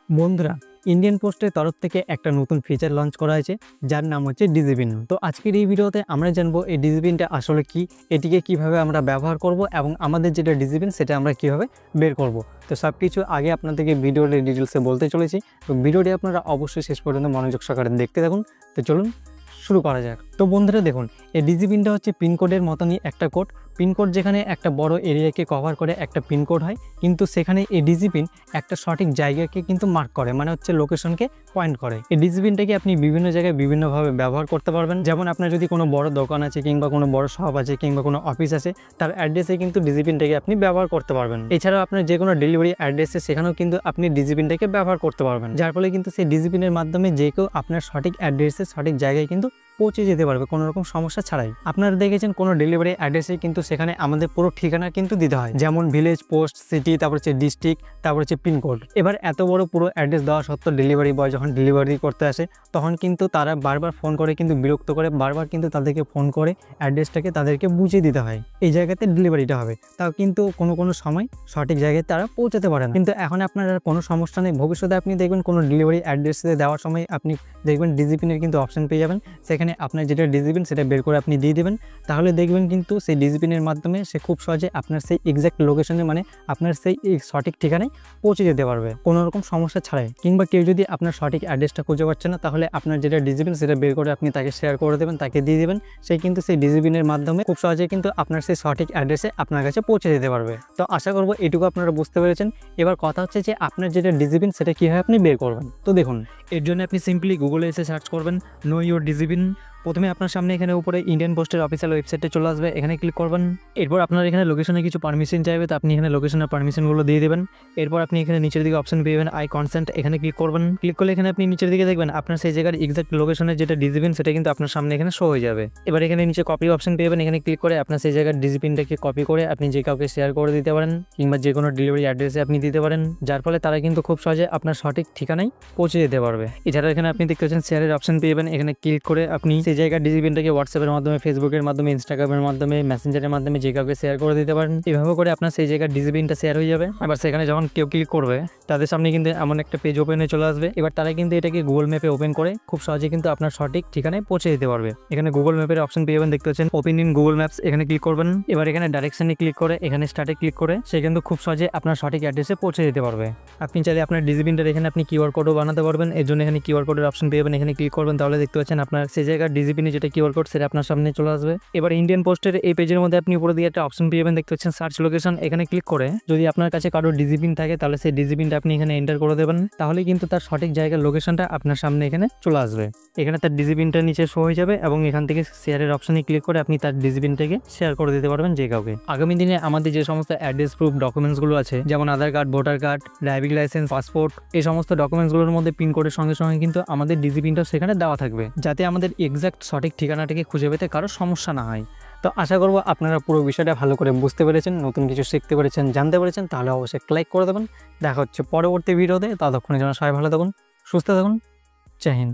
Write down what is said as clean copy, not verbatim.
বন্ধুরা, ইন্ডিয়ান পোস্টের তরফ থেকে একটা নতুন ফিচার লঞ্চ করা হয়েছে, যার নাম হচ্ছে ডিজি পিন। তো আজকের এই ভিডিওতে আমরা জানবো এই ডিজি পিনটা আসলে কি, এটিকে কিভাবে আমরা ব্যবহার করব এবং আমাদের যেটা ডিজি পিন সেটা আমরা কিভাবে বের করব। তো সব কিছু আগে আপনাদেরকে ভিডিওর ডিটেলসে বলতে চলেছি। তো ভিডিওটি আপনারা অবশ্যই শেষ পর্যন্ত মনোযোগ সহকারে দেখতে থাকুন। তো চলুন শুরু করা যাক। তো বন্ধুরা দেখুন, এই ডিজি পিনটা হচ্ছে পিনকোডের মতনই একটা কোড। পিনকোড যেখানে একটা বড় এরিয়াকে কভার করে একটা পিনকোড হয়, কিন্তু সেখানে এই ডিজি পিন একটা সঠিক জায়গাকে কিন্তু মার্ক করে, মানে হচ্ছে লোকেশনকে পয়েন্ট করে। এই ডিজি পিনটাকে আপনি বিভিন্ন জায়গায় বিভিন্নভাবে ব্যবহার করতে পারবেন। যেমন আপনার যদি কোনো বড় দোকান আছে কিংবা কোনো বড় শপ আছে কিংবা কোনো অফিস আছে, তার অ্যাড্রেসে কিন্তু ডিজি পিনটাকে আপনি ব্যবহার করতে পারবেন। এছাড়াও আপনার যে কোনো ডেলিভারি অ্যাড্রেসে সেখানেও কিন্তু আপনি ডিজি পিনটাকে ব্যবহার করতে পারবেন, যার ফলে কিন্তু সেই ডিজি পিনের মাধ্যমে যে কেউ আপনার সঠিক অ্যাড্রেসে সঠিক জায়গায় কিন্তু পৌঁছে যেতে পারবে কোনো রকম সমস্যা ছাড়াই। আপনারা দেখেছেন কোনো ডেলিভারি অ্যাড্রেসে কিন্তু সেখানে আমাদের পুরো ঠিকানা কিন্তু দিতে হয়, যেমন ভিলেজ, পোস্ট, সিটি, তারপর হচ্ছে ডিস্ট্রিক্ট, তারপর হচ্ছে পিনকোড। এবার এত বড় পুরো অ্যাড্রেস দেওয়া সত্ত্বেও ডেলিভারি বয় যখন ডেলিভারি করতে আসে তখন কিন্তু তারা বারবার ফোন করে, কিন্তু বিরক্ত করে, বারবার কিন্তু তাদেরকে ফোন করে অ্যাড্রেসটাকে তাদেরকে বুঝিয়ে দিতে হয় এই জায়গাতে ডেলিভারিটা হবে। তাও কিন্তু কোনো সময় সঠিক জায়গায় তারা পৌঁছাতে পারে না। কিন্তু এখন আপনার আর কোনো সমস্যা নেই। ভবিষ্যতে আপনি দেখবেন কোনো ডেলিভারি অ্যাড্রেসে দেওয়ার সময় আপনি দেখবেন ডিজি পিনের কিন্তু অপশন পেয়ে যাবেন। সেখানে আপনার যেটা ডিজি পিন সেটা বের করে আপনি দিয়ে দেবেন, তাহলে দেখবেন কিন্তু সেই ডিজি পিনের মাধ্যমে সে খুব সহজে আপনার সেই এক্স্যাক্ট লোকেশনে, মানে আপনার সেই সঠিক ঠিকানায় পৌঁছে যেতে পারবে কোনো রকম সমস্যা ছাড়াই। কিংবা কেউ যদি আপনার সঠিক অ্যাড্রেসটা খুঁজে পাচ্ছে না, তাহলে আপনার যেটা ডিজি পিন সেটা বের করে আপনি তাকে শেয়ার করে দেবেন, তাকে দিয়ে দেবেন। সে কিন্তু সেই ডিজি পিনের মাধ্যমে খুব সহজে কিন্তু আপনার সেই সঠিক অ্যাড্রেসে আপনার কাছে পৌঁছে যেতে পারবে। তো আশা করবো এটুকু আপনারা বুঝতে পেরেছেন। এবার কথা হচ্ছে যে আপনার যেটা ডিজি পিন সেটা কীভাবে আপনি বের করবেন। তো দেখুন, এর জন্য আপনি সিম্পলি গুগলে এসে সার্চ করবেন নো ইউর ডিজি পিন। প্রথমে আপনার সামনে এখানে উপরে ইন্ডিয়ান পোস্টের অফিসিয়াল ওয়েবসাইটে চলে আসবে, এখানে ক্লিক করবেন। এরপর আপনার এখানে লোকেশনে কিছু পারমিশন চাইবে, তো আপনি এখানে লোকেশনের পারমিশনগুলো দিয়ে দেবেন। এরপর আপনি এখানে নিচের দিকে অপশন পেয়ে আই কনসেন্ট, এখানে ক্লিক করবেন। ক্লিক করলে এখানে আপনি নিচের দিকে দেখবেন আপনার সেই জায়গার এক্সাক্ট লোকেশনের যেটা ডিজি পিন সেটা কিন্তু আপনার সামনে এখানে শো হয়ে যাবে। এবার এখানে নিচে কপি অপশন পেয়ে এখানে ক্লিক করে আপনার সেই জায়গার ডিজি পিনটাকে কপি করে আপনি যে কাউকে শেয়ার করে দিতে পারেন, কিংবা যে কোনো ডেলিভারি অ্যাড্রেসে আপনি দিতে পারেন, যার ফলে তারা কিন্তু খুব সহজে আপনার সঠিক ঠিকানায় পৌঁছে যেতে পারবে। এছাড়া এখানে আপনি দেখতে পাচ্ছেন শেয়ারের অপশন পেয়ে এখানে ক্লিক করে আপনি সেই জায়গার ডিজি পিনটাকে হোয়াটসঅ্যাপের মাধ্যমে, ফেসবুকের মাধ্যমে, ইনস্টাগ্রামের মাধ্যমে, মেসেঞ্জারের মাধ্যমে যে কাউকে শেয়ার করে দিতে পারেন। এভাবে করে আপনার সেই জায়গার ডিজি পিনটা শেয়ার হয়ে যাবে। এবার সেখানে যখন কেউ ক্লিক করবে তাদের সামনে কিন্তু এমন একটা পেজ ওপেন হয়ে চলে আসবে। এবার তারা কিন্তু এটাকে গুগল ম্যাপে ওপেন করে খুব সহজে কিন্তু আপনার সঠিক ঠিকানায় পৌঁছে দিতে পারবে। এখানে গুগল ম্যাপের অপশন পেয়ে যাবেন, দেখতে পাচ্ছেন ওপেন ইন গুগল ম্যাপস, এখানে ক্লিক করবেন। এবার এখানে ডাইরেকশনে ক্লিক করে এখানে স্টার্টে ক্লিক করে সে কিন্তু খুব সহজে আপনার সঠিক অ্যাড্রেসে পৌঁছে দিতে পারবে। আপনি চাইলে আপনার ডিজি পিনটার এখানে আপনি কিউআর কোডও বানাতে পারবেন। এর জন্য এখানে কিউআর কোডের অপশন পেয়ে যাবেন, এখানে ক্লিক করবেন। তাহলে দেখতে পাচ্ছেন আপনার সেই জায়গার ডিজি পিনে যেটা কিউআর কোড সেটা আপনার সামনে চলে আসবে। এবার ইন্ডিয়ান পোস্টের এই পেজের মধ্যে আপনি উপরে দিয়ে একটা অপশন পেয়ে যাবেন, দেখতে পাচ্ছেন সার্চ লোকেশন, এখানে ক্লিক করে যদি আপনার কাছে কারো ডিজি পিন থাকে তাহলে সেই ডিজি পিনটা আপনি এখানে এন্টার করে দেবেন, তাহলে কিন্তু তার সঠিক জায়গার লোকেশনটা আপনার সামনে এখানে চলে আসবে। এখানে তার ডিজি পিনটা নিচে শো হয়ে যাবে এবং এখান থেকে শেয়ারের অপশনে ক্লিক করে আপনি তার ডিজি পিনটাকে শেয়ার করে দিতে পারবেন যে কাউকে। আগামী দিনে আমাদের যে সমস্ত অ্যাড্রেস প্রুফ ডকুমেন্টসগুলো আছে, যেমন Aadhaar card, voter card, driving licence, passport, এই সমস্ত ডকুমেন্টসগুলোর মধ্যে পিন কোডের সঙ্গে সঙ্গে কিন্তু আমাদের ডিজি পিনটা সেখানে দেওয়া থাকবে, যাতে আমাদের এক্সাক্ট সঠিক ঠিকানাটাকে খুঁজে পেতে কারো সমস্যা না হয়। তো আশা করবো আপনারা পুরো বিষয়টা ভালো করে বুঝতে পেরেছেন, নতুন কিছু শিখতে পেরেছেন, জানতে পেরেছেন। তাহলে অবশ্যই লাইক করে দেবেন। দেখা হচ্ছে পরবর্তী ভিডিওতে। ততক্ষণে যেন সবাই ভালো থাকুন, সুস্থ থাকুন। জয় হিন্দ।